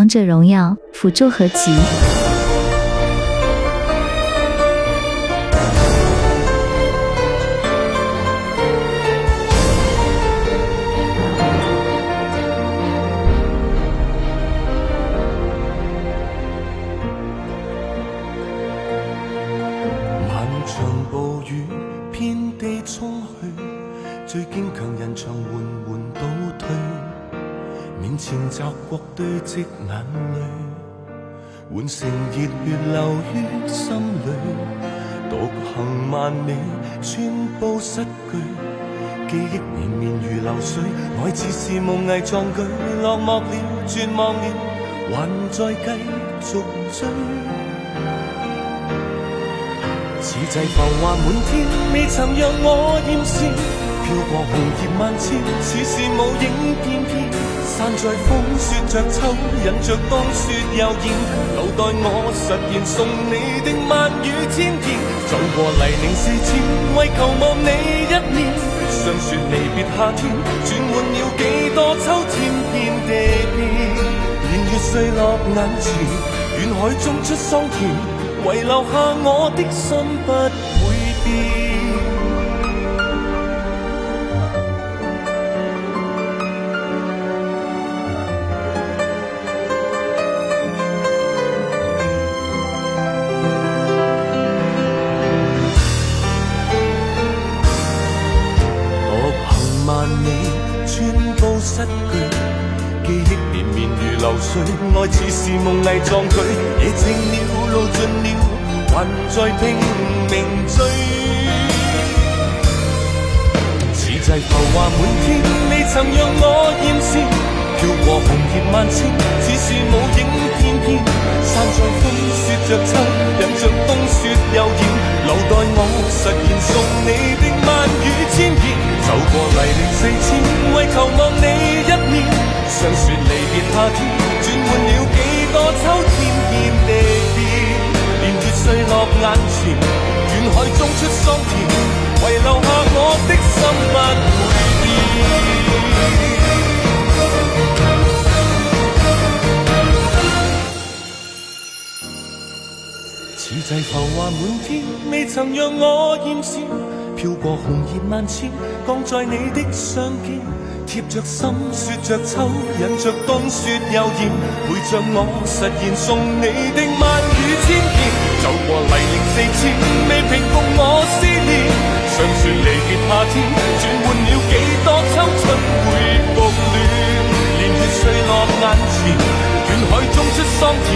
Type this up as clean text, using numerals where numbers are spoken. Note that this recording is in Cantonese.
王者荣耀辅助合集。漫長暴雨遍地衝去，最堅強人牆緩緩倒退，面前澤國堆積眼淚，換成熱血流於心裏，獨行萬里寸步失據，記憶綿綿如流水，愛似是夢囈壯舉，落寞了絕望了，還在繼續追。似際浮華滿天，未曾讓我厭倦，飄過紅葉萬千，似是舞影翩翩，散在風雪着秋，引着冬雪悠然，留待我實現送你的萬語千言，走過泥濘四千，為求望你一面，想說離別夏天，轉換了幾多秋天遍地變，年月碎落眼前，遠海中出桑田，遺留下我的心不會變。獨行萬里，寸步失據，記憶綿綿如流水，愛似是夢囈壯舉，夜靜了，路盡了，還在拼命追。似際浮華滿天，未曾讓我厭倦，飄過紅葉萬千，似是舞影翩翩，散在風雪着秋，引着冬雪悠然，留待我實現送你的萬語千言，走過泥濘四千，為求望你一面，想說離別夏天，轉換了幾多秋天遍地變，年月碎落眼前，遠海中出桑田，遺留下我的心不會變。似際浮華滿天，未曾讓我厭倦，飄過紅葉萬千，降在你的雙肩，貼着心說着秋，引着冬雪悠然，陪着我實現送你的萬語千言，走過泥濘四千，未平復我思念，想說離別夏天，轉換了幾多秋春回復暖，年月碎落眼前，遠海中出桑田，